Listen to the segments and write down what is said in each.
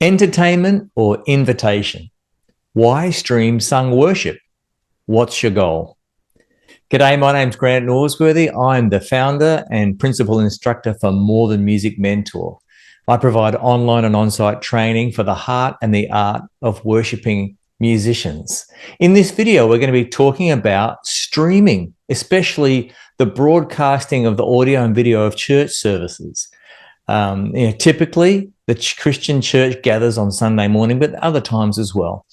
Entertainment or invitation? Why stream sung worship? What's your goal? G'day, my name's Grant Norsworthy. I'm the founder and principal instructor for More Than Music Mentor. I provide online and on-site training for the heart and the art of worshipping musicians. In this video, we're going to be talking about streaming, especially the broadcasting of the audio and video of church services. Typically, the Christian church gathers on Sunday morning, but other times as well.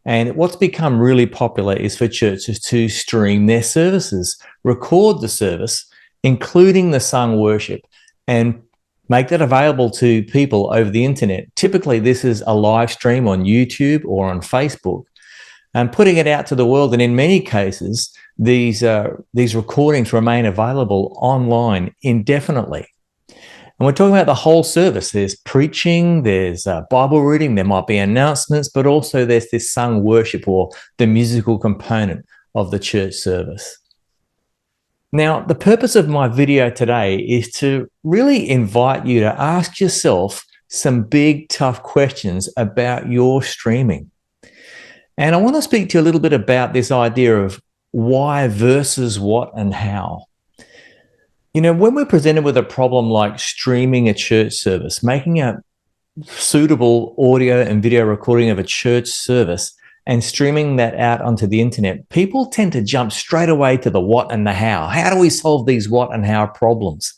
And what's become really popular is for churches to stream their services, record the service, including the sung worship, and make that available to people over the internet. Typically, this is a live stream on YouTube or on Facebook, and putting it out to the world. And in many cases, these recordings remain available online indefinitely. And we're talking about the whole service. There's preaching, there's Bible reading, there might be announcements, but also there's this sung worship or the musical component of the church service. Now, the purpose of my video today is to really invite you to ask yourself some big, tough questions about your streaming. And I want to speak to you a little bit about this idea of why versus what and how. You know, when we're presented with a problem like streaming a church service, making a suitable audio and video recording of a church service and streaming that out onto the internet, people tend to jump straight away to the what and the how. How do we solve these what and how problems?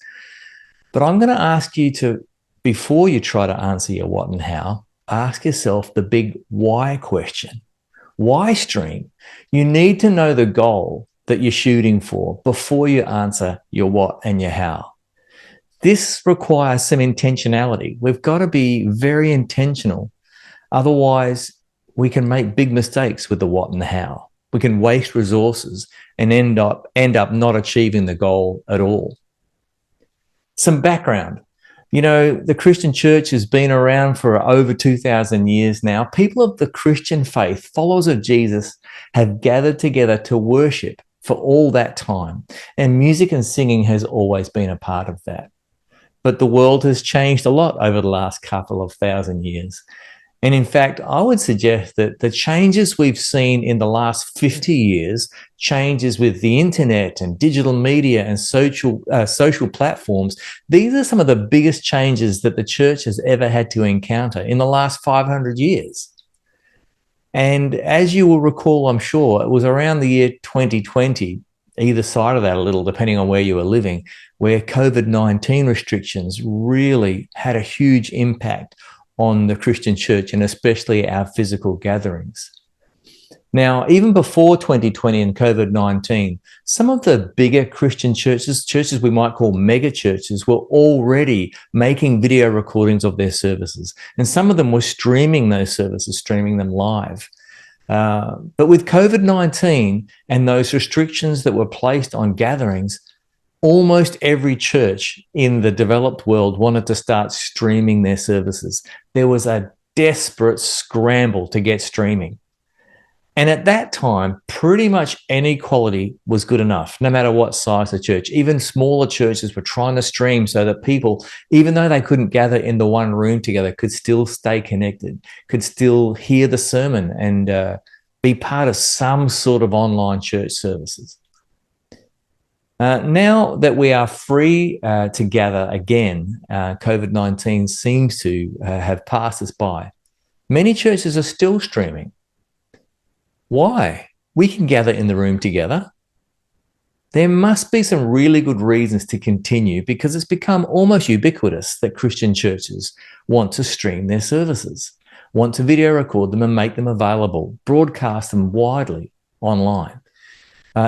But I'm going to ask you to, before you try to answer your what and how, ask yourself the big why question. Why stream? You need to know the goal that you're shooting for before you answer your what and your how. This requires some intentionality. We've got to be very intentional. Otherwise, we can make big mistakes with the what and the how. We can waste resources and end up not achieving the goal at all. Some background. You know, the Christian church has been around for over 2,000 years now. People of the Christian faith, followers of Jesus, have gathered together to worship for all that time. And music and singing has always been a part of that. But the world has changed a lot over the last couple of thousand years. And in fact, I would suggest that the changes we've seen in the last 50 years, changes with the internet and digital media and social platforms, these are some of the biggest changes that the church has ever had to encounter in the last 500 years. And as you will recall, I'm sure, it was around the year 2020, either side of that a little, depending on where you were living, where COVID-19 restrictions really had a huge impact on the Christian church and especially our physical gatherings. Now, even before 2020 and COVID-19, some of the bigger Christian churches we might call mega churches, were already making video recordings of their services. And some of them were streaming those services, streaming them live. But with COVID-19 and those restrictions that were placed on gatherings, almost every church in the developed world wanted to start streaming their services. There was a desperate scramble to get streaming. And at that time, pretty much any quality was good enough, no matter what size the church. Even smaller churches were trying to stream so that people, even though they couldn't gather in the one room together, could still stay connected, could still hear the sermon and be part of some sort of online church services. Now that we are free to gather again, COVID-19 seems to have passed us by. Many churches are still streaming. Why? We can gather in the room together. There must be some really good reasons to continue, because it's become almost ubiquitous that Christian churches want to stream their services, want to video record them and make them available, broadcast them widely online.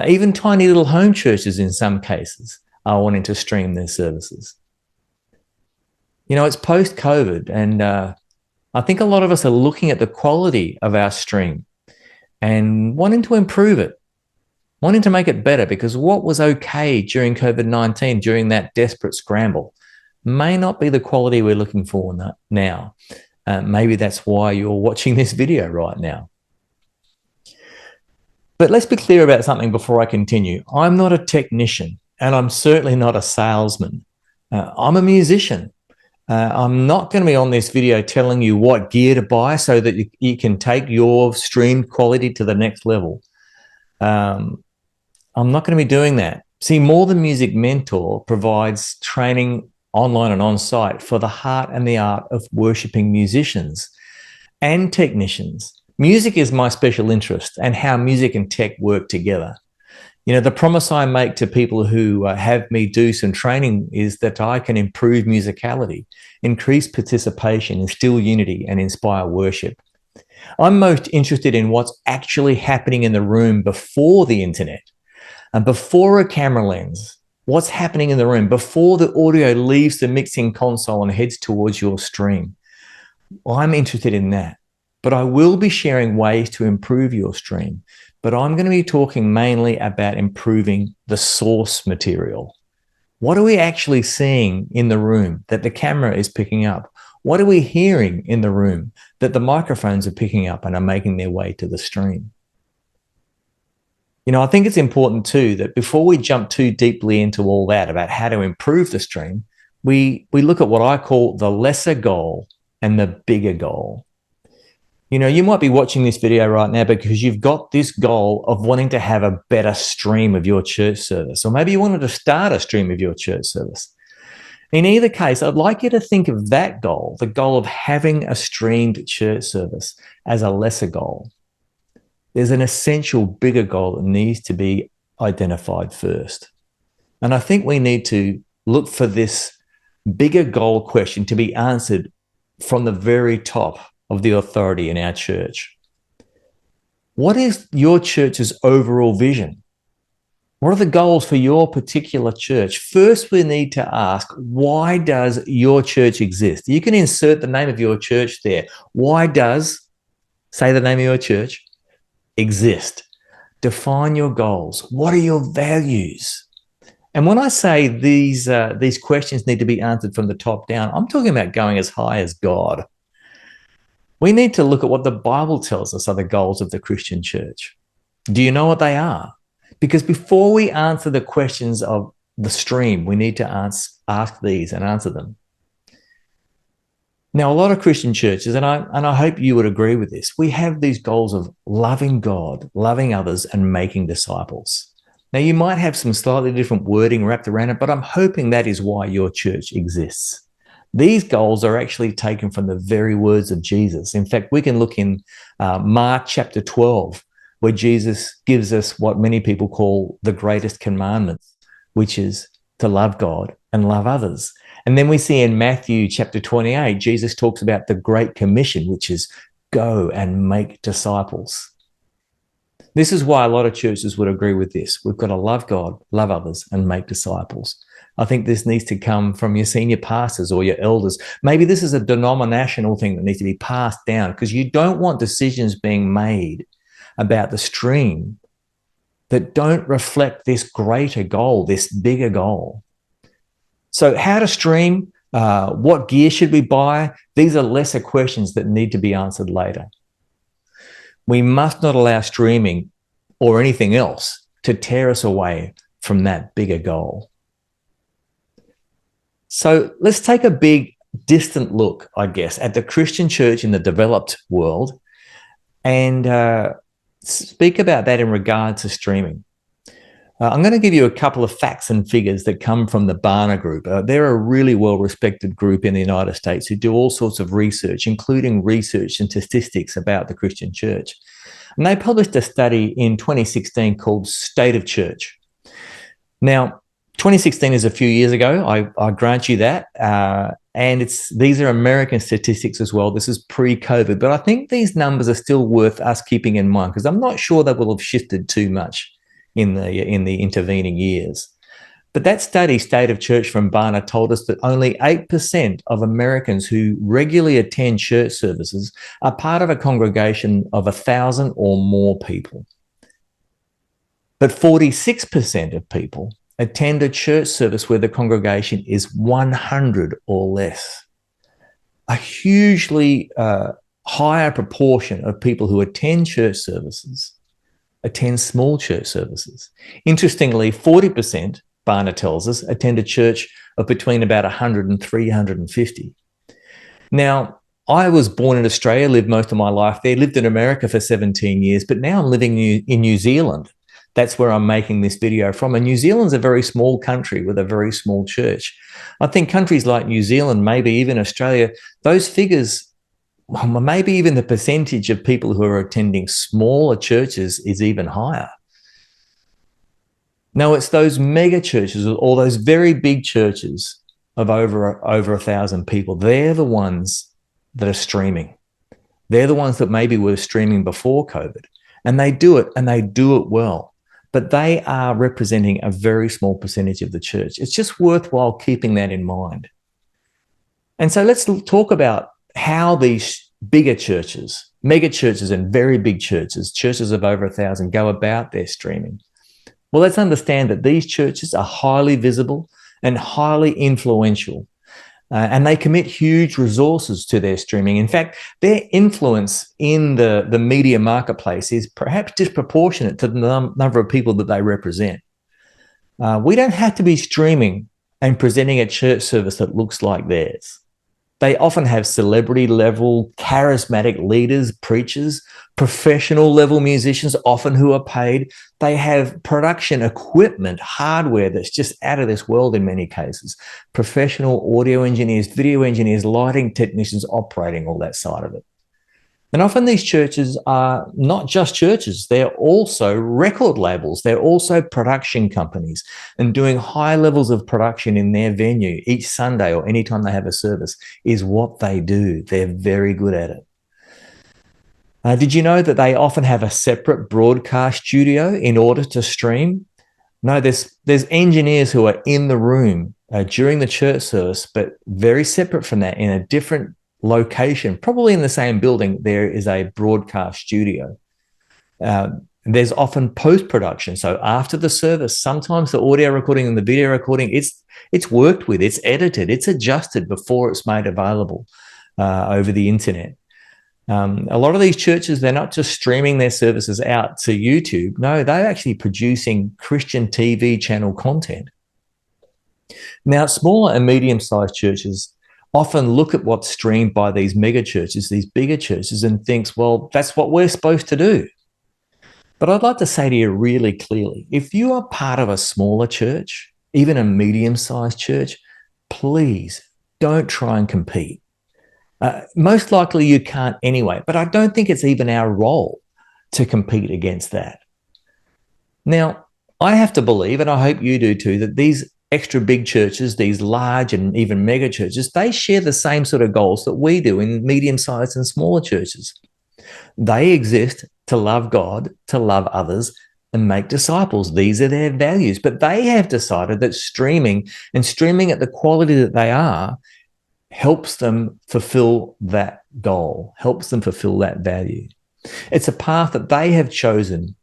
Even tiny little home churches in some cases are wanting to stream their services. You know, it's post-COVID, and I think a lot of us are looking at the quality of our stream and wanting to improve it, wanting to make it better, because what was okay during COVID-19, during that desperate scramble, may not be the quality we're looking for now. Maybe that's why you're watching this video right now. But let's be clear about something before I continue. I'm not a technician, and I'm certainly not a salesman. I'm a musician. I'm not going to be on this video telling you what gear to buy so that you can take your stream quality to the next level. I'm not going to be doing that. See, More Than Music Mentor provides training online and on-site for the heart and the art of worshipping musicians and technicians. Music is my special interest and how music and tech work together. You know, the promise I make to people who have me do some training is that I can improve musicality, increase participation, instill unity, and inspire worship. I'm most interested in what's actually happening in the room before the internet and before a camera lens. What's happening in the room before the audio leaves the mixing console and heads towards your stream. I'm interested in that, but I will be sharing ways to improve your stream. But I'm going to be talking mainly about improving the source material. What are we actually seeing in the room that the camera is picking up? What are we hearing in the room that the microphones are picking up and are making their way to the stream? You know, I think it's important too that before we jump too deeply into all that about how to improve the stream, we look at what I call the lesser goal and the bigger goal. You know, you might be watching this video right now because you've got this goal of wanting to have a better stream of your church service, or maybe you wanted to start a stream of your church service. In either case, I'd like you to think of that goal, the goal of having a streamed church service, as a lesser goal. There's an essential bigger goal that needs to be identified first. And I think we need to look for this bigger goal question to be answered from the very top of the authority in our church. What is your church's overall vision? What are the goals for your particular church? First, we need to ask, why does your church exist? You can insert the name of your church there. Why does, say the name of your church, exist? Define your goals. What are your values? And when I say these questions need to be answered from the top down, I'm talking about going as high as God. We need to look at what the Bible tells us are the goals of the Christian church. Do you know what they are? Because before we answer the questions of the stream, we need to ask these and answer them. Now, a lot of Christian churches, and I hope you would agree with this, we have these goals of loving God, loving others, and making disciples. Now, you might have some slightly different wording wrapped around it, but I'm hoping that is why your church exists. These goals are actually taken from the very words of Jesus. In fact, we can look in Mark chapter 12, where Jesus gives us what many people call the greatest commandments, which is to love God and love others. And then we see in Matthew chapter 28, Jesus talks about the Great Commission, which is go and make disciples. This is why a lot of churches would agree with this. We've got to love God, love others, and make disciples. I think this needs to come from your senior pastors or your elders. Maybe this is a denominational thing that needs to be passed down, because you don't want decisions being made about the stream that don't reflect this greater goal, this bigger goal. So how to stream, what gear should we buy? These are lesser questions that need to be answered later. We must not allow streaming or anything else to tear us away from that bigger goal. So let's take a big distant look, I guess, at the Christian church in the developed world and speak about that in regard to streaming. I'm going to give you a couple of facts and figures that come from the Barna Group. They're a really well-respected group in the United States who do all sorts of research, including research and statistics about the Christian church. And they published a study in 2016 called State of Church. Now, 2016 is a few years ago, I grant you that. And these are American statistics as well. This is pre-COVID, but I think these numbers are still worth us keeping in mind, because I'm not sure they will have shifted too much in the intervening years. But that study, State of Church from Barna, told us that only 8% of Americans who regularly attend church services are part of a congregation of 1,000 or more people. But 46% of people attend a church service where the congregation is 100 or less. A hugely higher proportion of people who attend church services attend small church services. Interestingly, 40%, Barna tells us, attend a church of between about 100 and 350. Now, I was born in Australia, lived most of my life there, lived in America for 17 years, but now I'm living in New Zealand. That's where I'm making this video from. And New Zealand's a very small country with a very small church. I think countries like New Zealand, maybe even Australia, those figures, maybe even the percentage of people who are attending smaller churches is even higher. No, it's those mega churches or those very big churches of over 1,000 people. They're the ones that are streaming. They're the ones that maybe were streaming before COVID, and they do it well. But they are representing a very small percentage of the church. It's just worthwhile keeping that in mind. And so let's talk about how these bigger churches, mega churches and very big churches, churches of over 1,000, go about their streaming. Well, let's understand that these churches are highly visible and highly influential, and they commit huge resources to their streaming. In fact, their influence in the media marketplace is perhaps disproportionate to the number of people that they represent. We don't have to be streaming and presenting a church service that looks like theirs. They often have celebrity level, charismatic leaders, preachers, professional level musicians, often who are paid. They have production equipment, hardware that's just out of this world in many cases. Professional audio engineers, video engineers, lighting technicians operating all that side of it. And often these churches are not just churches, they're also record labels. They're also production companies and doing high levels of production in their venue each Sunday or anytime they have a service is what they do. They're very good at it. Did you know that they often have a separate broadcast studio in order to stream? No, there's engineers who are in the room during the church service, but very separate from that in a different location, probably in the same building, there is a broadcast studio. There's often post-production. So after the service, sometimes the audio recording and the video recording, it's worked with, it's edited, it's adjusted before it's made available over the internet. A lot of these churches, they're not just streaming their services out to YouTube. No, they're actually producing Christian TV channel content. Now, smaller and medium-sized churches often look at what's streamed by these mega churches, these bigger churches, and thinks, well, that's what we're supposed to do. But I'd like to say to you really clearly, if you are part of a smaller church, even a medium-sized church, please don't try and compete. Most likely you can't anyway, but I don't think it's even our role to compete against that. Now, I have to believe, and I hope you do too, that these extra big churches, these large and even mega churches, they share the same sort of goals that we do in medium-sized and smaller churches. They exist to love God, to love others, and make disciples. These are their values. But they have decided that streaming at the quality that they are helps them fulfill that goal, helps them fulfill that value. It's a path that they have chosen.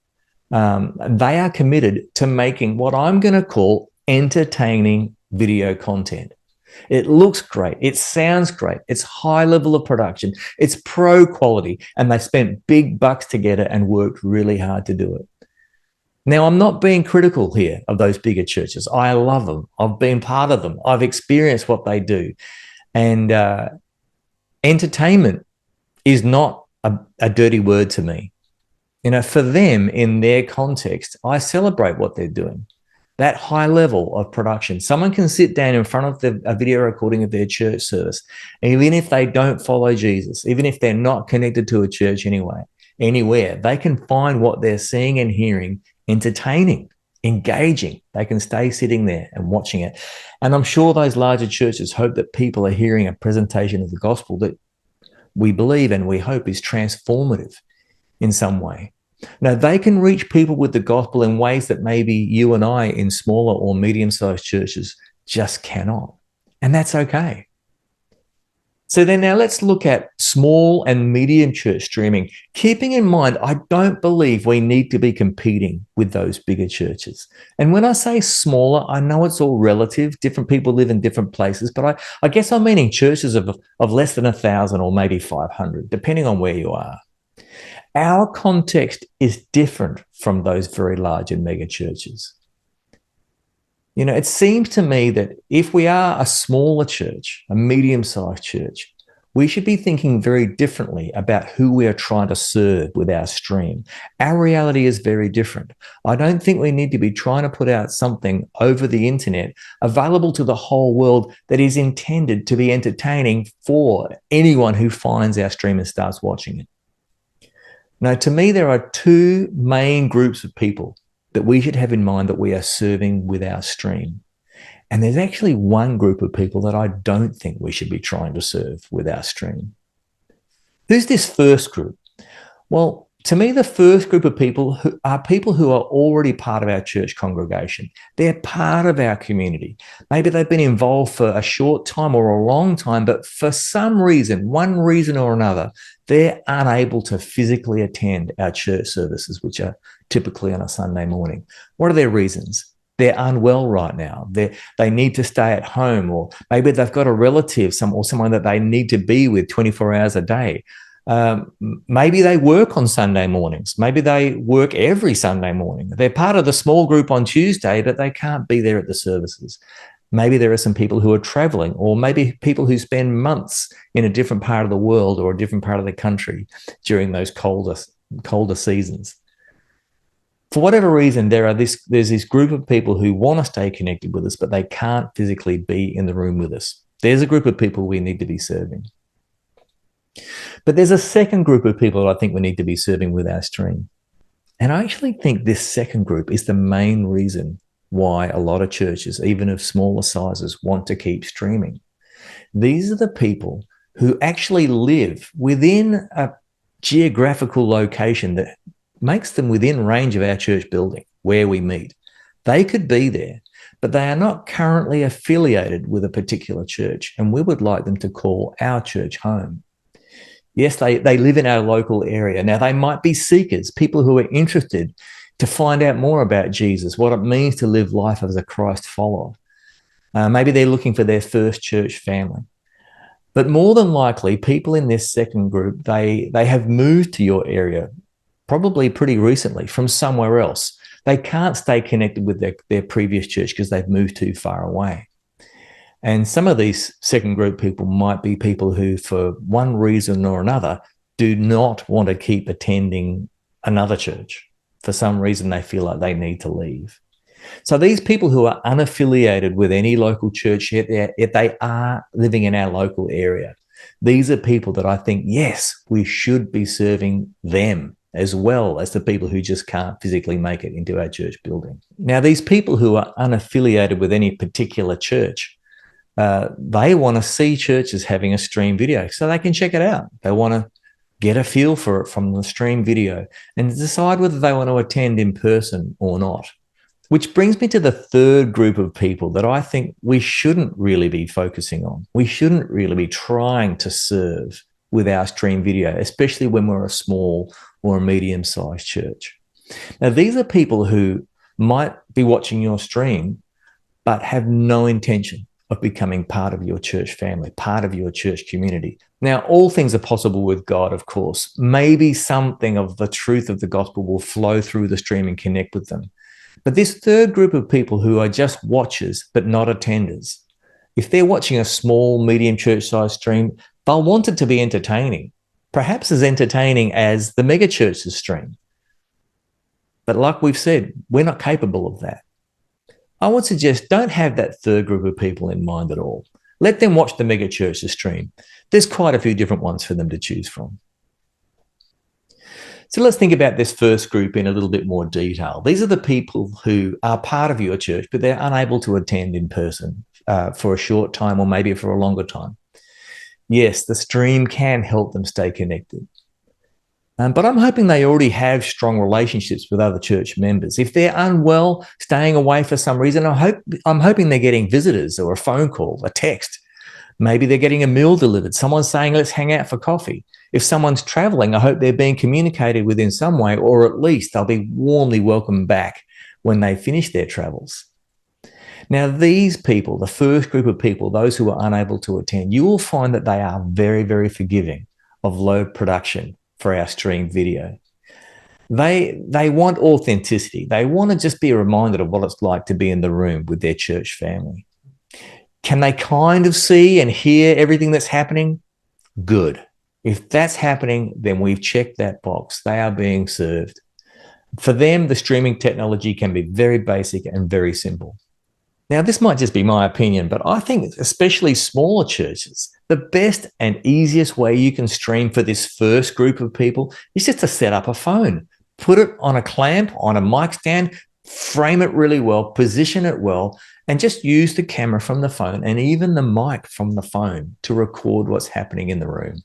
They are committed to making what I'm going to call entertaining video content. It looks great. It sounds great. It's high level of production. It's pro quality, and they spent big bucks to get it and worked really hard to do it. Now, I'm not being critical here of those bigger churches. I love them. I've been part of them. I've experienced what they do. And entertainment is not a dirty word to me. You know, for them, in their context, I celebrate what they're doing. That high level of production. Someone can sit down in front of a video recording of their church service, even if they don't follow Jesus, even if they're not connected to a church anywhere, they can find what they're seeing and hearing entertaining, engaging. They can stay sitting there and watching it. And I'm sure those larger churches hope that people are hearing a presentation of the gospel that we believe and we hope is transformative in some way. Now, they can reach people with the gospel in ways that maybe you and I in smaller or medium-sized churches just cannot. And that's okay. So then now let's look at small and medium church streaming, keeping in mind, I don't believe we need to be competing with those bigger churches. And when I say smaller, I know it's all relative. Different people live in different places, but I guess I'm meaning churches of less than 1,000 or maybe 500, depending on where you are. Our context is different from those very large and mega churches. You know, it seems to me that if we are a smaller church, a medium-sized church, We should be thinking very differently about who we are trying to serve with our stream. Our reality is very different. I don't think we need to be trying to put out something over the internet available to the whole world that is intended to be entertaining for anyone who finds our stream and starts watching it. Now, to me, there are two main groups of people that we should have in mind that we are serving with our stream. And there's actually one group of people that I don't think we should be trying to serve with our stream. Who's this first group? Well, to me, the first group of people who are already part of our church congregation. They're part of our community. Maybe they've been involved for a short time or a long time, but for some reason, one reason or another, they're unable to physically attend our church services, which are typically on a Sunday morning. What are their reasons? They're unwell right now. They need to stay at home, or maybe they've got a relative, someone that they need to be with 24 hours a day. Maybe they work on Sunday mornings. Maybe they work every Sunday morning. They're part of the small group on Tuesday, but they can't be there at the services. Maybe there are some people who are traveling, or maybe people who spend months in a different part of the world or a different part of the country during those colder seasons. For whatever reason, there's this group of people who want to stay connected with us, but they can't physically be in the room with us. There's a group of people we need to be serving. But there's a second group of people that I think we need to be serving with our stream. And I actually think this second group is the main reason why a lot of churches, even of smaller sizes, want to keep streaming. These are the people who actually live within a geographical location that makes them within range of our church building where we meet. They could be there, but they are not currently affiliated with a particular church, and we would like them to call our church home. Yes, they live in our local area. Now, they might be seekers, people who are interested to find out more about Jesus, what it means to live life as a Christ follower. Maybe they're looking for their first church family. But more than likely, people in this second group, they have moved to your area probably pretty recently from somewhere else. They can't stay connected with their previous church because they've moved too far away. And some of these second group people might be people who, for one reason or another, do not want to keep attending another church. For some reason, they feel like they need to leave. So these people who are unaffiliated with any local church, yet they are living in our local area. These are people that I think, yes, we should be serving them as well as the people who just can't physically make it into our church building. Now, these people who are unaffiliated with any particular church, they want to see churches having a stream video so they can check it out. They want to get a feel for it from the stream video and decide whether they want to attend in person or not. Which brings me to the third group of people that I think we shouldn't really be focusing on. We shouldn't really be trying to serve with our stream video, especially when we're a small or a medium-sized church. Now, these are people who might be watching your stream, but have no intention of becoming part of your church family, part of your church community. Now, all things are possible with God, of course. Maybe something of the truth of the gospel will flow through the stream and connect with them. But this third group of people who are just watchers but not attenders, if they're watching a small, medium church-sized stream, they'll want it to be entertaining, perhaps as entertaining as the megachurch's stream. But like we've said, we're not capable of that. I would suggest don't have that third group of people in mind at all. Let them watch the megachurch's stream. There's quite a few different ones for them to choose from. So let's think about this first group in a little bit more detail. These are the people who are part of your church, but they're unable to attend in person for a short time or maybe for a longer time. Yes, the stream can help them stay connected. But I'm hoping they already have strong relationships with other church members. If they're unwell, staying away for some reason, I'm hoping they're getting visitors or a phone call, a text. Maybe they're getting a meal delivered. Someone's saying, let's hang out for coffee. If someone's traveling, I hope they're being communicated with in some way, or at least they'll be warmly welcomed back when they finish their travels. Now, these people, the first group of people, those who are unable to attend, you will find that they are very, very forgiving of low production for our stream video. They want authenticity. They want to just be reminded of what it's like to be in the room with their church family. Can they kind of see and hear everything that's happening? Good. If that's happening, then we've checked that box. They are being served. For them, the streaming technology can be very basic and very simple. Now, this might just be my opinion, but I think especially smaller churches, the best and easiest way you can stream for this first group of people is just to set up a phone, put it on a clamp, on a mic stand, frame it really well, position it well, and just use the camera from the phone and even the mic from the phone to record what's happening in the room.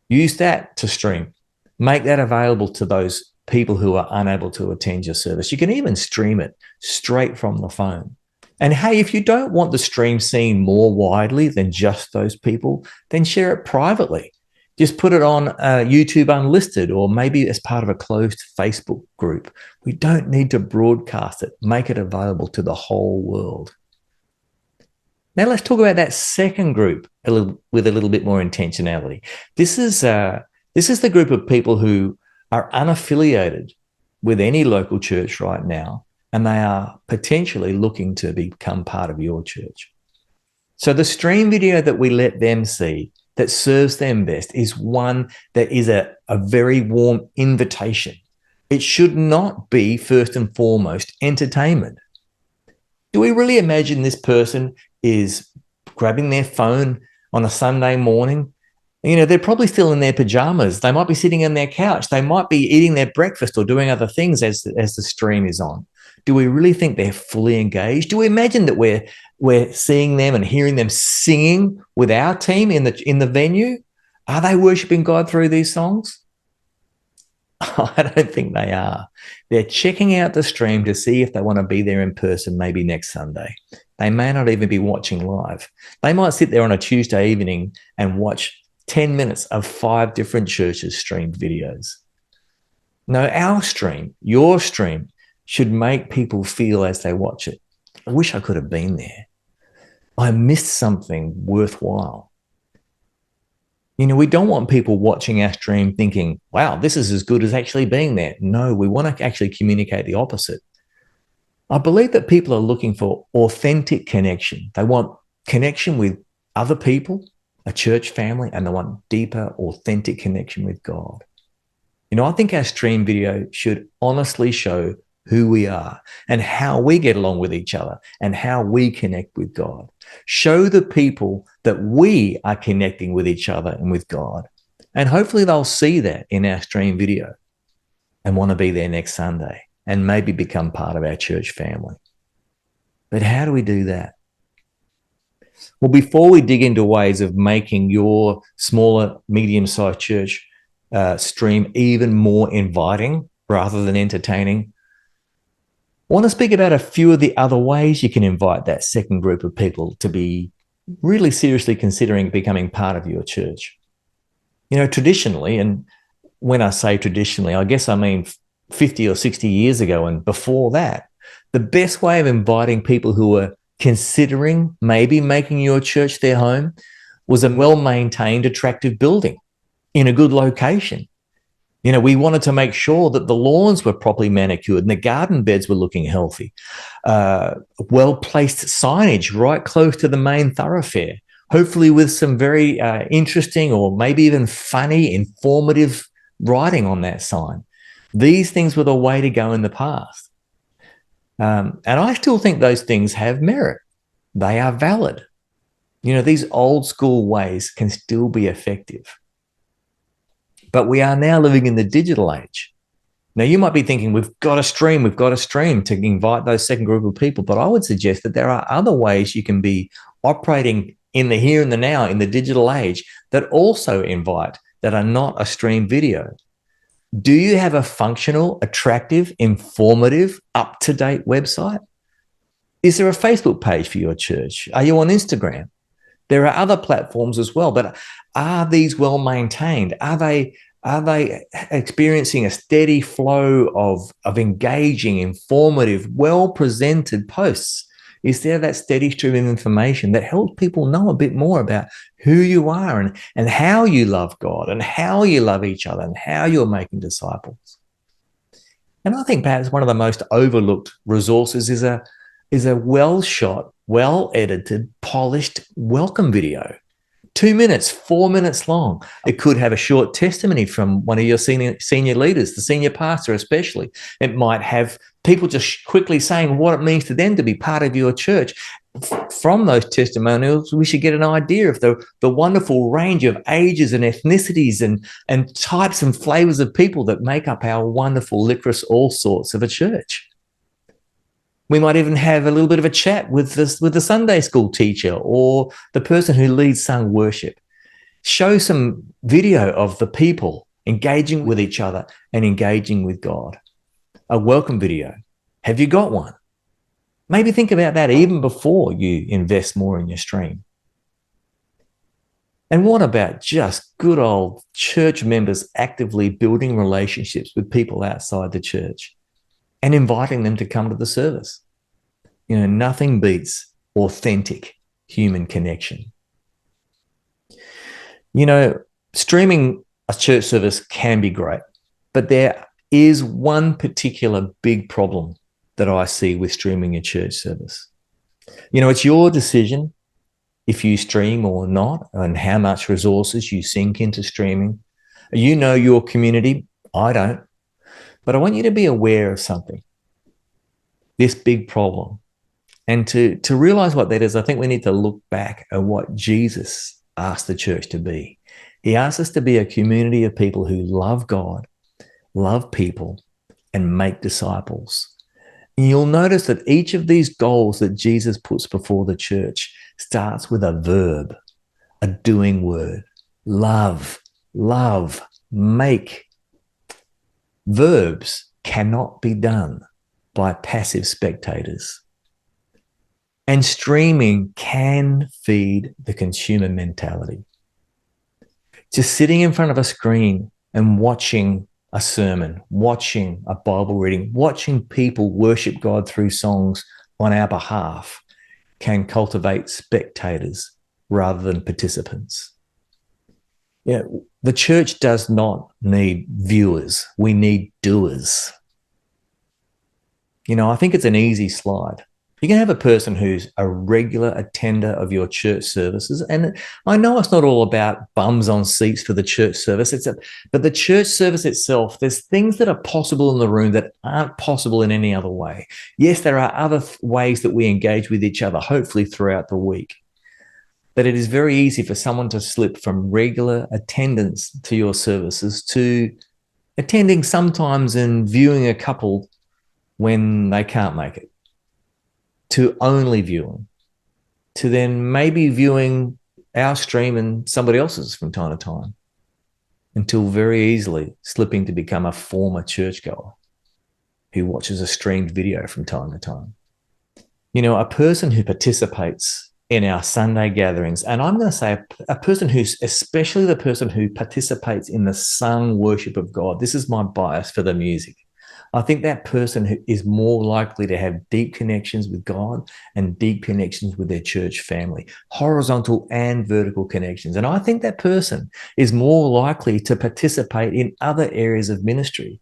Use that to stream. Make that available to those people who are unable to attend your service. You can even stream it straight from the phone. And hey, if you don't want the stream seen more widely than just those people, then share it privately. Just put it on YouTube Unlisted or maybe as part of a closed Facebook group. We don't need to broadcast it. Make it available to the whole world. Now let's talk about that second group with a little bit more intentionality. This is the group of people who are unaffiliated with any local church right now, and they are potentially looking to become part of your church. So the stream video that we let them see that serves them best is one that is a very warm invitation. It should not be first and foremost entertainment. Do we really imagine this person is grabbing their phone on a Sunday morning? You know, they're probably still in their pajamas. They might be sitting on their couch. They might be eating their breakfast or doing other things as the stream is on. Do we really think they're fully engaged? Do we imagine that we're seeing them and hearing them singing with our team in the venue? Are they worshiping God through these songs? I don't think they are. They're checking out the stream to see if they want to be there in person maybe next Sunday. They may not even be watching live. They might sit there on a Tuesday evening and watch 10 minutes of 5 different churches' streamed videos. No, our stream, your stream, should make people feel as they watch it, I wish I could have been there. I missed something worthwhile. You know, we don't want people watching our stream thinking, wow, this is as good as actually being there. No, we want to actually communicate the opposite. I believe that people are looking for authentic connection. They want connection with other people, a church family, and they want deeper, authentic connection with God. You know, I think our stream video should honestly show who we are and how we get along with each other and how we connect with God. Show the people that we are connecting with each other and with God. And hopefully they'll see that in our stream video and want to be there next Sunday and maybe become part of our church family. But how do we do that? Well, before we dig into ways of making your smaller, medium-sized church stream even more inviting rather than entertaining, I want to speak about a few of the other ways you can invite that second group of people to be really seriously considering becoming part of your church. You know, traditionally, and when I say traditionally, I guess I mean 50 or 60 years ago and before that, the best way of inviting people who were considering maybe making your church their home was a well-maintained, attractive building in a good location. You know, we wanted to make sure that the lawns were properly manicured and the garden beds were looking healthy. Well-placed signage right close to the main thoroughfare, hopefully with some very interesting or maybe even funny, informative writing on that sign. These things were the way to go in the past. And I still think those things have merit. They are valid. You know, these old school ways can still be effective. But we are now living in the digital age. Now, you might be thinking, we've got to stream to invite those second group of people. But I would suggest that there are other ways you can be operating in the here and the now in the digital age that also invite, that are not a stream video. Do you have a functional, attractive, informative, up-to-date website? Is there a Facebook page for your church? Are you on Instagram? There are other platforms as well, but are these well maintained? Are they experiencing a steady flow of engaging, informative, well-presented posts? Is there that steady stream of information that helps people know a bit more about who you are and how you love God and how you love each other and how you're making disciples? And I think perhaps one of the most overlooked resources is a well-shot, well-edited, polished welcome video. 2 minutes, 4 minutes long. It could have a short testimony from one of your senior leaders, the senior pastor especially. It might have people just quickly saying what it means to them to be part of your church. From those testimonials, we should get an idea of the wonderful range of ages and ethnicities and types and flavors of people that make up our wonderful licorice all sorts of a church. We might even have a little bit of a chat with the Sunday school teacher or the person who leads sung worship. Show some video of the people engaging with each other and engaging with God. A welcome video. Have you got one? Maybe think about that even before you invest more in your stream. And what about just good old church members actively building relationships with people outside the church and inviting them to come to the service? You know, nothing beats authentic human connection. You know, streaming a church service can be great, but there is one particular big problem that I see with streaming a church service. You know, it's your decision if you stream or not and how much resources you sink into streaming. You know your community. I don't. But I want you to be aware of something, this big problem. And to realize what that is, I think we need to look back at what Jesus asked the church to be. He asked us to be a community of people who love God, love people, and make disciples. And you'll notice that each of these goals that Jesus puts before the church starts with a verb, a doing word. Love, make. Verbs cannot be done by passive spectators. And streaming can feed the consumer mentality. Just sitting in front of a screen and watching a sermon, watching a Bible reading, watching people worship God through songs on our behalf can cultivate spectators rather than participants. Yeah, the church does not need viewers. We need doers. You know, I think it's an easy slide. You can have a person who's a regular attender of your church services. And I know it's not all about bums on seats for the church service, but the church service itself, there's things that are possible in the room that aren't possible in any other way. Yes, there are other ways that we engage with each other, hopefully throughout the week. But it is very easy for someone to slip from regular attendance to your services to attending sometimes and viewing a couple when they can't make it, to only viewing, to then maybe viewing our stream and somebody else's from time to time, until very easily slipping to become a former churchgoer who watches a streamed video from time to time. You know, a person who participates in our Sunday gatherings, and I'm going to say a person who's, especially the person who participates in the sung worship of God, this is my bias for the music. I think that person is more likely to have deep connections with God and deep connections with their church family, horizontal and vertical connections. And I think that person is more likely to participate in other areas of ministry.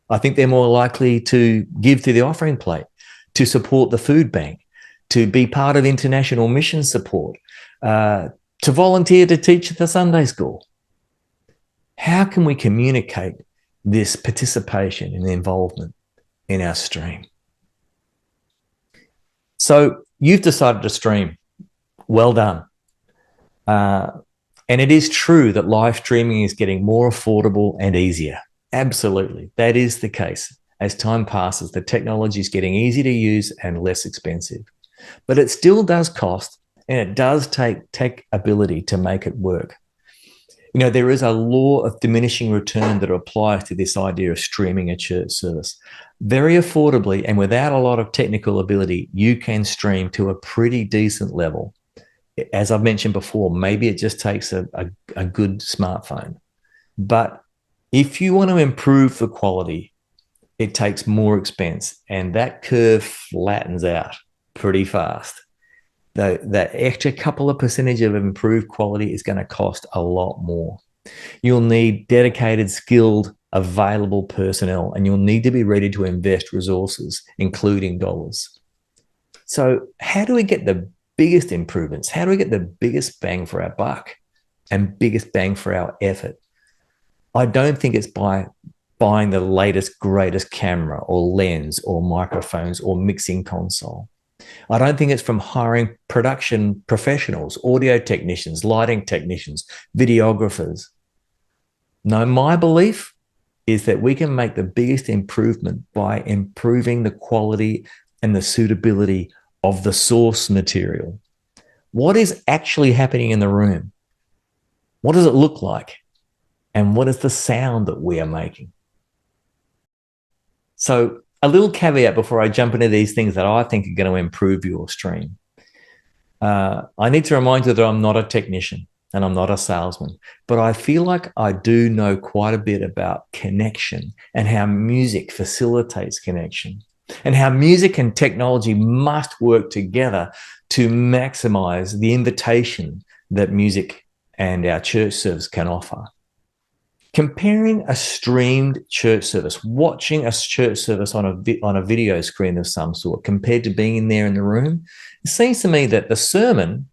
I think they're more likely to give to the offering plate, to support the food bank, to be part of international mission support, to volunteer to teach at the Sunday school. How can we communicate this participation and involvement in our stream? So you've decided to stream. Well done. And it is true that live streaming is getting more affordable and easier. Absolutely. That is the case. As time passes, the technology is getting easier to use and less expensive. But it still does cost, and it does take tech ability to make it work. You know, there is a law of diminishing return that applies to this idea of streaming a church service. Very affordably and without a lot of technical ability, you can stream to a pretty decent level. As I've mentioned before, maybe it just takes a good smartphone. But if you want to improve the quality, it takes more expense, and that curve flattens out pretty fast. That extra couple of percentage of improved quality is going to cost a lot more. You'll need dedicated, skilled, available personnel, and you'll need to be ready to invest resources, including dollars. So how do we get the biggest improvements? How do we get the biggest bang for our buck and biggest bang for our effort? I don't think it's by buying the latest, greatest camera or lens or microphones or mixing console. I don't think it's from hiring production professionals, audio technicians, lighting technicians, videographers. No, my belief is that we can make the biggest improvement by improving the quality and the suitability of the source material. What is actually happening in the room? What does it look like? And what is the sound that we are making? So a little caveat before I jump into these things that I think are going to improve your stream. I need to remind you that I'm not a technician and I'm not a salesman, but I feel like I do know quite a bit about connection and how music facilitates connection and how music and technology must work together to maximize the invitation that music and our church service can offer. Comparing a streamed church service, watching a church service on a video screen of some sort compared to being there in the room, it seems to me that the sermon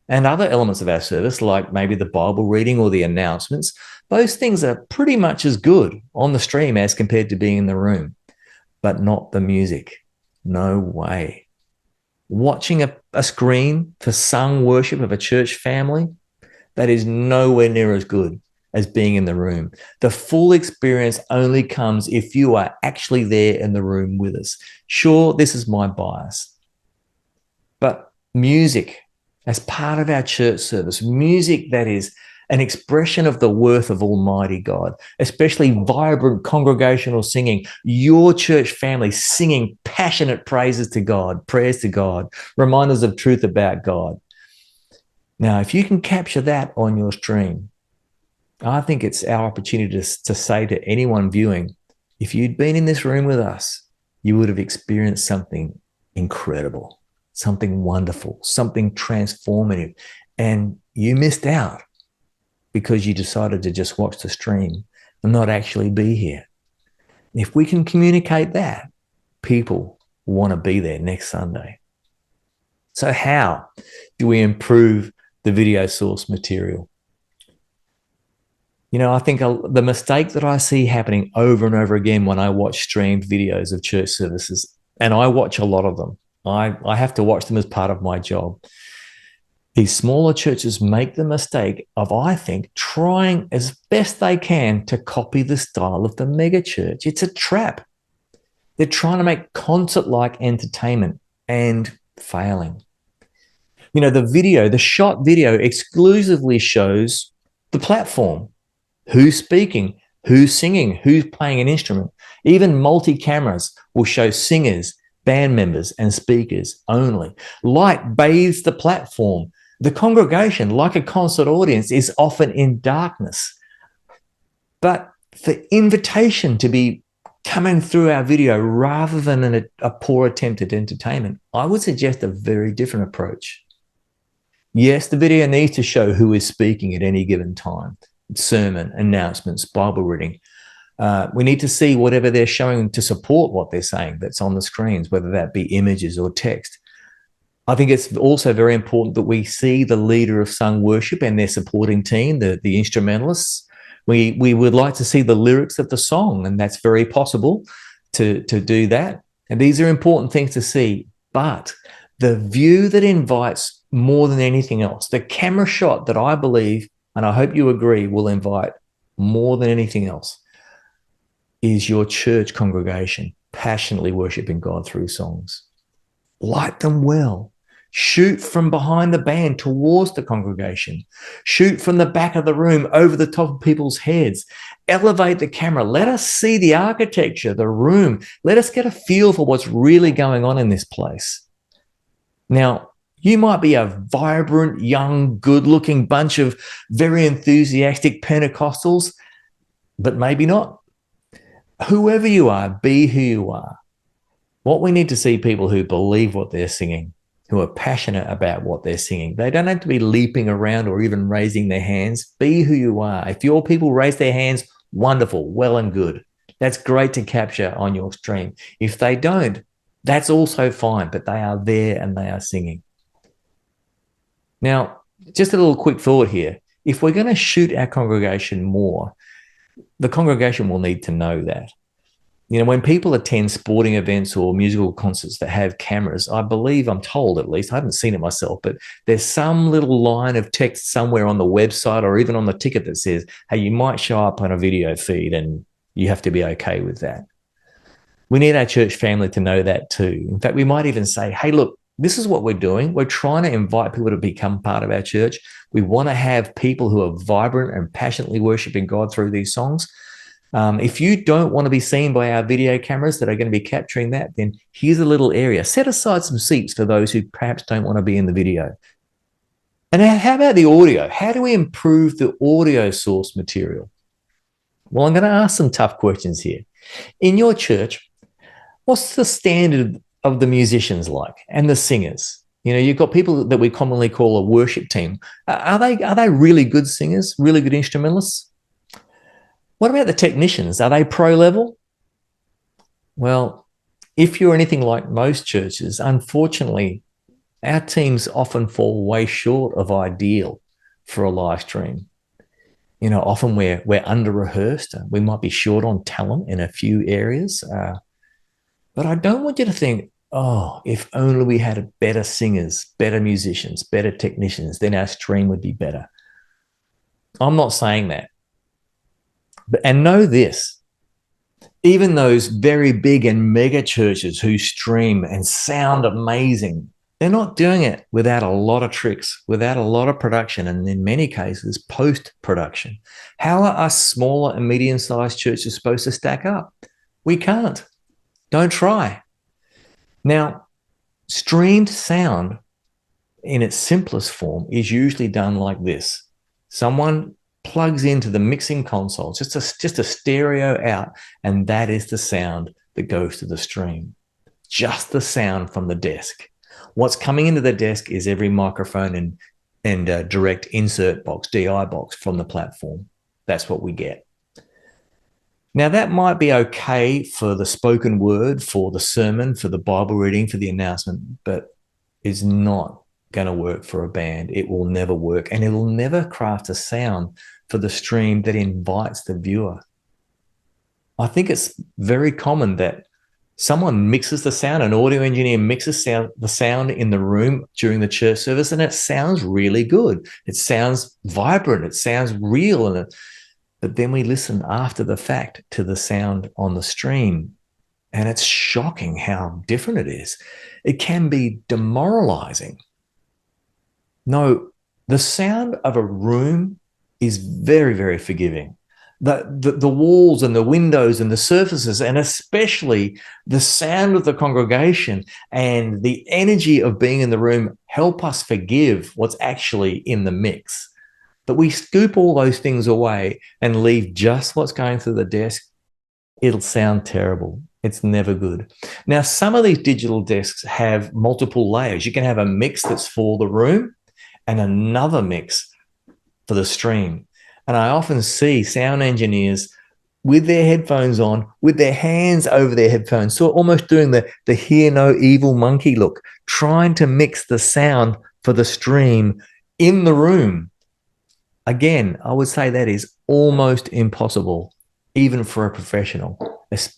and other elements of our service, like maybe the Bible reading or the announcements, those things are pretty much as good on the stream as compared to being in the room, but not the music. No way. Watching a screen for sung worship of a church family, that is nowhere near as good as being in the room. The full experience only comes if you are actually there in the room with us. Sure, this is my bias, but music as part of our church service, music that is an expression of the worth of Almighty God, especially vibrant congregational singing, your church family singing passionate praises to God, prayers to God, reminders of truth about God. Now, if you can capture that on your stream, I think it's our opportunity to say to anyone viewing, if you'd been in this room with us, you would have experienced something incredible, something wonderful, something transformative, and you missed out because you decided to just watch the stream and not actually be here. If we can communicate that, people want to be there next Sunday. So how do we improve the video source material? You know, I think the mistake that I see happening over and over again when I watch streamed videos of church services, and I watch a lot of them, I have to watch them as part of my job. These smaller churches make the mistake of, I think, trying as best they can to copy the style of the mega church. It's a trap. They're trying to make concert-like entertainment and failing. You know, the shot video exclusively shows the platform. Who's speaking, who's singing, who's playing an instrument. Even multi-cameras will show singers, band members, and speakers only. Light bathes the platform. The congregation, like a concert audience, is often in darkness. But the invitation to be coming through our video rather than a poor attempt at entertainment, I would suggest a very different approach. Yes, the video needs to show who is speaking at any given time. Sermon, announcements, Bible reading. We need to see whatever they're showing to support what they're saying that's on the screens, whether that be images or text. I think it's also very important that we see the leader of sung worship and their supporting team, the instrumentalists. We would like to see the lyrics of the song, and that's very possible to do that. And these are important things to see. But the view that invites more than anything else, the camera shot that I believe, and I hope you agree, will invite more than anything else, is your church congregation passionately worshiping God through songs. Light them well. Shoot from behind the band towards the congregation. Shoot from the back of the room over the top of people's heads. Elevate the camera. Let us see the architecture, the room. Let us get a feel for what's really going on in this place. Now, you might be a vibrant, young, good-looking bunch of very enthusiastic Pentecostals, but maybe not. Whoever you are, be who you are. What we need to see people who believe what they're singing, who are passionate about what they're singing. They don't have to be leaping around or even raising their hands. Be who you are. If your people raise their hands, wonderful, well and good. That's great to capture on your stream. If they don't, that's also fine, but they are there and they are singing. Now, just a little quick thought here. If we're going to shoot our congregation more, the congregation will need to know that. You know, when people attend sporting events or musical concerts that have cameras, I believe, I'm told at least, I haven't seen it myself, but there's some little line of text somewhere on the website or even on the ticket that says, hey, you might show up on a video feed and you have to be okay with that. We need our church family to know that too. In fact, we might even say, hey, look, this is what we're doing. We're trying to invite people to become part of our church. We want to have people who are vibrant and passionately worshiping God through these songs. If you don't want to be seen by our video cameras that are going to be capturing that, then here's a little area. Set aside some seats for those who perhaps don't want to be in the video. And how about the audio? How do we improve the audio source material? Well, I'm going to ask some tough questions here. In your church, what's the standard of the musicians like and the singers? You know, you've got people that we commonly call a worship team. Are they really good singers, really good instrumentalists? What about the technicians? Are they pro level? Well, if you're anything like most churches, unfortunately, our teams often fall way short of ideal for a live stream. You know, often we're under rehearsed. We might be short on talent in a few areas. But I don't want you to think, oh, if only we had better singers, better musicians, better technicians, then our stream would be better. I'm not saying that. And know this, even those very big and mega churches who stream and sound amazing, they're not doing it without a lot of tricks, without a lot of production, and in many cases, post-production. How are us smaller and medium-sized churches supposed to stack up? We can't. Don't try. Now, streamed sound in its simplest form is usually done like this. Someone plugs into the mixing console, just a stereo out, and that is the sound that goes to the stream. Just the sound from the desk. What's coming into the desk is every microphone and direct insert box, DI box from the platform. That's what we get. Now, that might be okay for the spoken word, for the sermon, for the Bible reading, for the announcement, but it's not going to work for a band. It will never work, and it will never craft a sound for the stream that invites the viewer. I think it's very common that someone mixes the sound, an audio engineer mixes the sound in the room during the church service, and it sounds really good. It sounds vibrant. It sounds real. But then we listen after the fact to the sound on the stream, and it's shocking how different it is. It can be demoralizing. No, the sound of a room is very, very forgiving. The walls and the windows and the surfaces, and especially the sound of the congregation and the energy of being in the room help us forgive what's actually in the mix. But we scoop all those things away and leave just what's going through the desk. It'll sound terrible. It's never good. Now, some of these digital desks have multiple layers. You can have a mix that's for the room and another mix for the stream. And I often see sound engineers with their headphones on, with their hands over their headphones, so almost doing the hear no evil monkey look, trying to mix the sound for the stream in the room. Again, I would say that is almost impossible, even for a professional,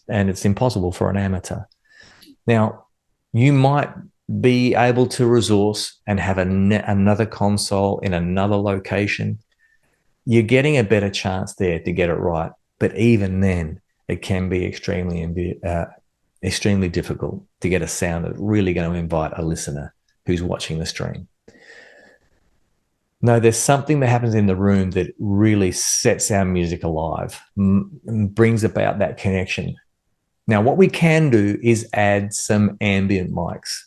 and it's impossible for an amateur. Now, you might be able to resource and have another console in another location. You're getting a better chance there to get it right. But even then, it can be extremely difficult to get a sound that's really going to invite a listener who's watching the stream. No, there's something that happens in the room that really sets our music alive, brings about that connection. Now, what we can do is add some ambient mics.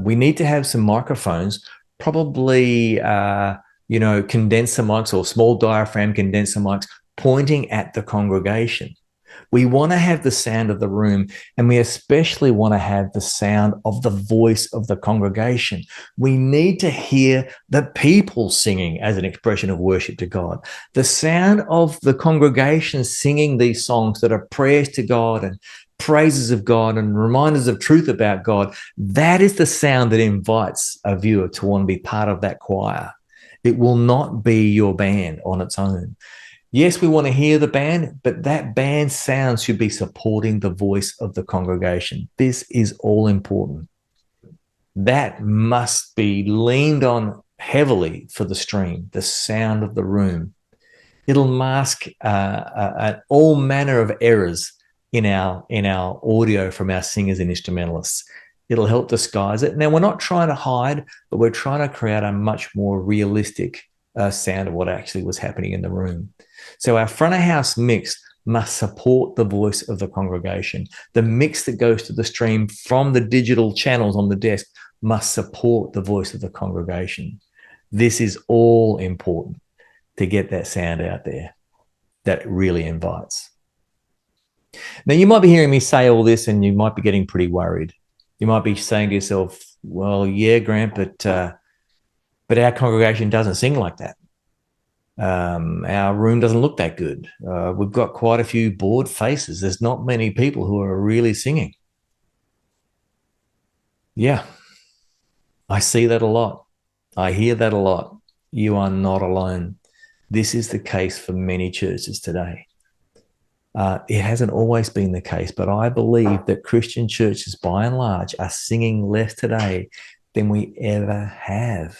We need to have some microphones, probably, condenser mics or small diaphragm condenser mics pointing at the congregation. We want to have the sound of the room, and we especially want to have the sound of the voice of the congregation. We need to hear the people singing as an expression of worship to God. The sound of the congregation singing these songs that are prayers to God and praises of God and reminders of truth about God, that is the sound that invites a viewer to want to be part of that choir. It will not be your band on its own. Yes, we want to hear the band, but that band sound should be supporting the voice of the congregation. This is all important. That must be leaned on heavily for the stream, the sound of the room. It'll mask all manner of errors in our audio from our singers and instrumentalists. It'll help disguise it. Now, we're not trying to hide, but we're trying to create a much more realistic sound of what actually was happening in the room. So our front of house mix must support the voice of the congregation. The mix that goes to the stream from the digital channels on the desk must support the voice of the congregation. This is all important to get that sound out there that really invites. Now, you might be hearing me say all this and you might be getting pretty worried. You might be saying to yourself, well, yeah, Grant, but our congregation doesn't sing like that. Our room doesn't look that good. We've got quite a few bored faces. There's not many people who are really singing. Yeah, I see that a lot. I hear that a lot. You are not alone. This is the case for many churches today. It hasn't always been the case, but I believe that Christian churches, by and large, are singing less today than we ever have.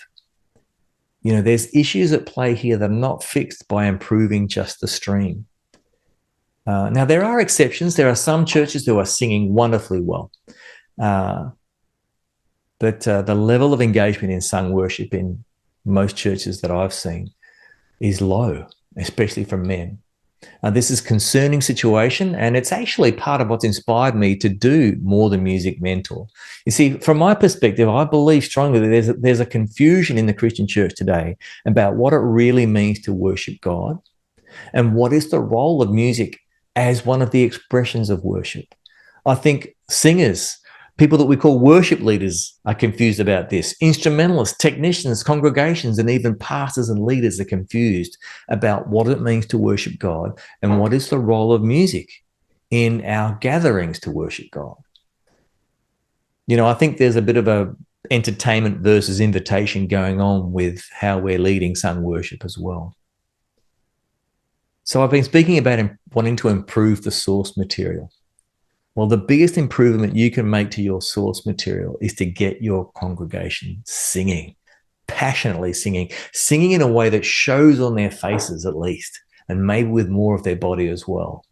You know, there's issues at play here that are not fixed by improving just the stream. Now, there are exceptions. There are some churches who are singing wonderfully well. But the level of engagement in sung worship in most churches that I've seen is low, especially from men. This is a concerning situation, and it's actually part of what's inspired me to do More Than Music Mentor. You see, from my perspective, I believe strongly that there's a confusion in the Christian church today about what it really means to worship God and what is the role of music as one of the expressions of worship. I think singers, people that we call worship leaders, are confused about this. Instrumentalists, technicians, congregations, and even pastors and leaders are confused about what it means to worship God and what is the role of music in our gatherings to worship God. You know, I think there's a bit of a entertainment versus invitation going on with how we're leading sung worship as well. So I've been speaking about wanting to improve the source material. Well, the biggest improvement you can make to your source material is to get your congregation singing, passionately singing in a way that shows on their faces at least, and maybe with more of their body as well.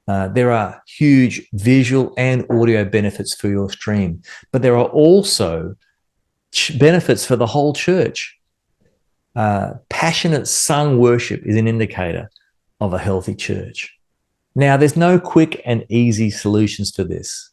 There are huge visual and audio benefits for your stream, but there are also benefits for the whole church. Passionate sung worship is an indicator of a healthy church. Now, there's no quick and easy solutions to this,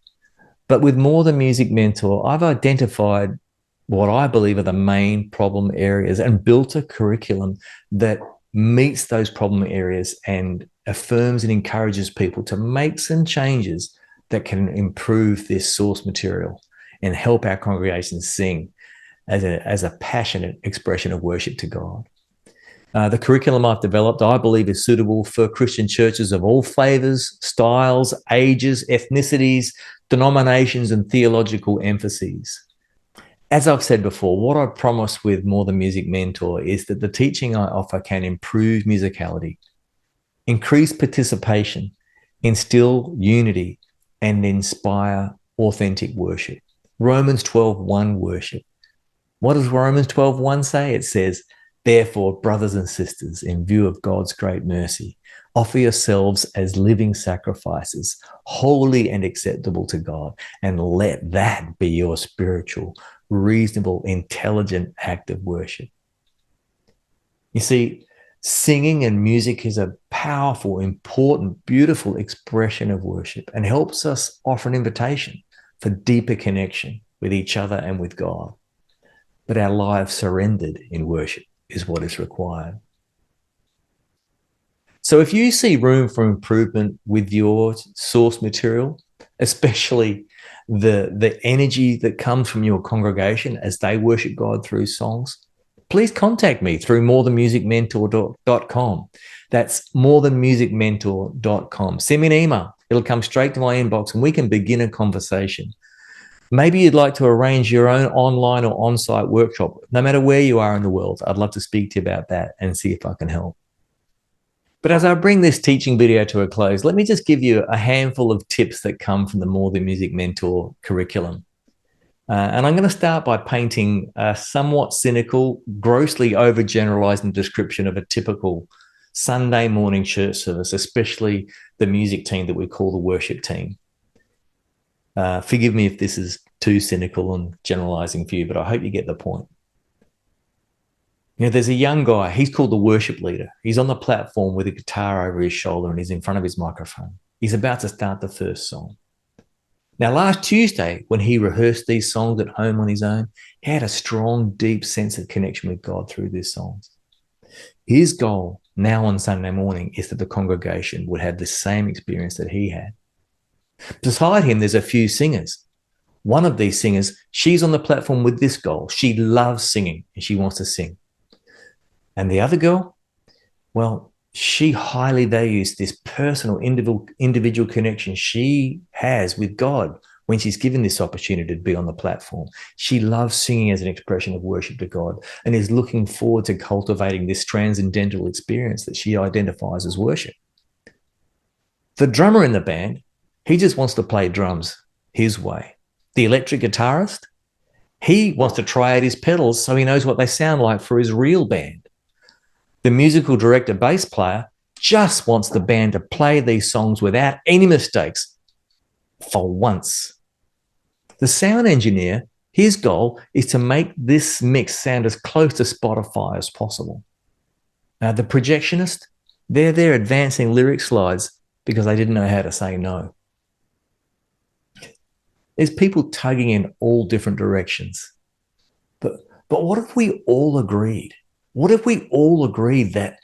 but with More Than Music Mentor, I've identified what I believe are the main problem areas and built a curriculum that meets those problem areas and affirms and encourages people to make some changes that can improve this source material and help our congregations sing as a passionate expression of worship to God. The curriculum I've developed, I believe, is suitable for Christian churches of all flavors, styles, ages, ethnicities, denominations, and theological emphases. As I've said before, what I promise with More Than Music Mentor is that the teaching I offer can improve musicality, increase participation, instill unity, and inspire authentic worship. Romans 12:1 worship. What does Romans 12:1 say? It says, "Therefore, brothers and sisters, in view of God's great mercy, offer yourselves as living sacrifices, holy and acceptable to God, and let that be your spiritual, reasonable, intelligent act of worship." You see, singing and music is a powerful, important, beautiful expression of worship and helps us offer an invitation for deeper connection with each other and with God. But our lives surrendered in worship is what is required. So if you see room for improvement with your source material, especially the energy that comes from your congregation as they worship God through songs, please contact me through morethanmusicmentor.com. That's morethanmusicmentor.com. Send me an email. It'll come straight to my inbox and we can begin a conversation. Maybe you'd like to arrange your own online or on-site workshop. No matter where you are in the world, I'd love to speak to you about that and see if I can help. But as I bring this teaching video to a close, let me just give you a handful of tips that come from the More Than Music Mentor curriculum. And I'm going to start by painting a somewhat cynical, grossly overgeneralizing description of a typical Sunday morning church service, especially the music team that we call the worship team. Forgive me if this is too cynical and generalizing for you, but I hope you get the point. You know, there's a young guy, he's called the worship leader. He's on the platform with a guitar over his shoulder and he's in front of his microphone. He's about to start the first song. Now, last Tuesday, when he rehearsed these songs at home on his own, he had a strong, deep sense of connection with God through these songs. His goal now on Sunday morning is that the congregation would have the same experience that he had. Beside him, there's a few singers. One of these singers, she's on the platform with this goal. She loves singing and she wants to sing. And the other girl, well, she highly values this personal, individual connection she has with God when she's given this opportunity to be on the platform. She loves singing as an expression of worship to God and is looking forward to cultivating this transcendental experience that she identifies as worship. The drummer in the band, he just wants to play drums his way. The electric guitarist, he wants to try out his pedals so he knows what they sound like for his real band. The musical director bass player just wants the band to play these songs without any mistakes for once. The sound engineer, his goal is to make this mix sound as close to Spotify as possible. Now, the projectionist, they're there advancing lyric slides because they didn't know how to say no. There's people tugging in all different directions. But what if we all agreed? What if we all agreed that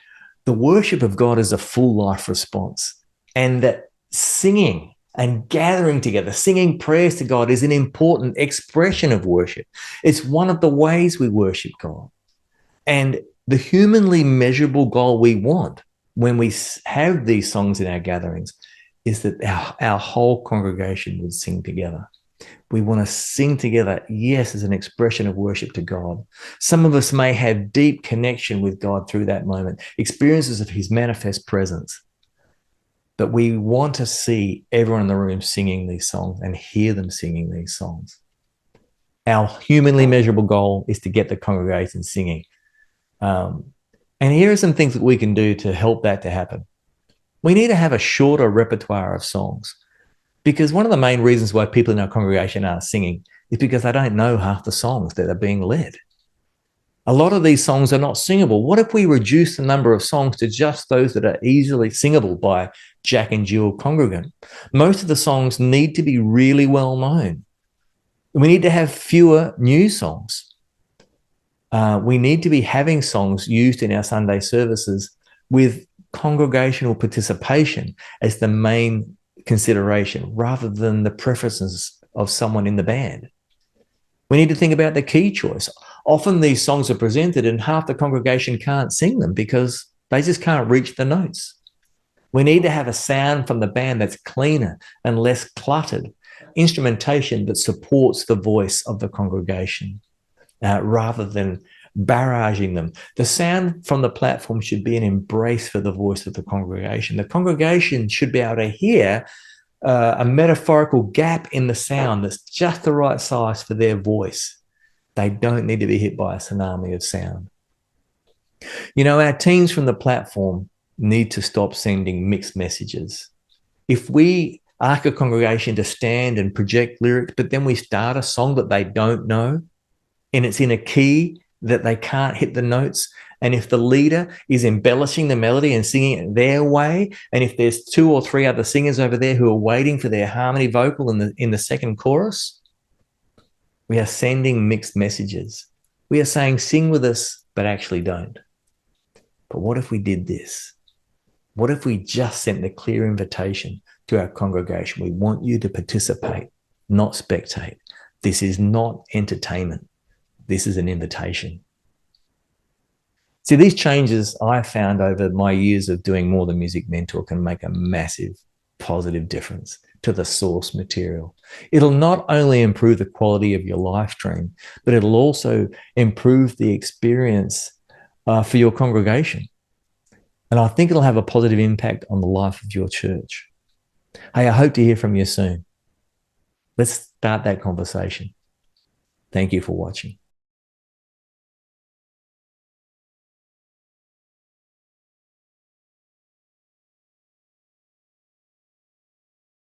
the worship of God is a full life response and that singing and gathering together, singing prayers to God is an important expression of worship? It's one of the ways we worship God. And the humanly measurable goal we want when we have these songs in our gatherings is that our whole congregation would sing together. We want to sing together, yes, as an expression of worship to God. Some of us may have deep connection with God through that moment, experiences of his manifest presence. But we want to see everyone in the room singing these songs and hear them singing these songs. Our humanly measurable goal is to get the congregation singing. And here are some things that we can do to help that to happen. We need to have a shorter repertoire of songs. Because one of the main reasons why people in our congregation aren't singing is because they don't know half the songs that are being led. A lot of these songs are not singable. What if we reduce the number of songs to just those that are easily singable by Jack and Jill congregant? Most of the songs need to be really well known. We need to have fewer new songs. We need to be having songs used in our Sunday services with congregational participation as the main consideration rather than the preferences of someone in the band. We need to think about the key choice. Often these songs are presented and half the congregation can't sing them because they just can't reach the notes. We need to have a sound from the band that's cleaner and less cluttered, instrumentation that supports the voice of the congregation rather than barraging them. The sound from the platform should be an embrace for the voice of the congregation. The congregation should be able to hear a metaphorical gap in the sound that's just the right size for their voice. They don't need to be hit by a tsunami of sound. You know, our teams from the platform need to stop sending mixed messages. If we ask a congregation to stand and project lyrics, but then we start a song that they don't know, and it's in a key that they can't hit the notes, and if the leader is embellishing the melody and singing it their way, and if there's 2 or 3 other singers over there who are waiting for their harmony vocal in the second chorus, we are sending mixed messages. We are saying, sing with us, but actually don't. But what if we did this? What if we just sent the clear invitation to our congregation? We want you to participate, not spectate. This is not entertainment. This is an invitation. See, these changes I found over my years of doing More Than Music Mentor can make a massive positive difference to the source material. It'll not only improve the quality of your live stream, but it'll also improve the experience for your congregation. And I think it'll have a positive impact on the life of your church. Hey, I hope to hear from you soon. Let's start that conversation. Thank you for watching.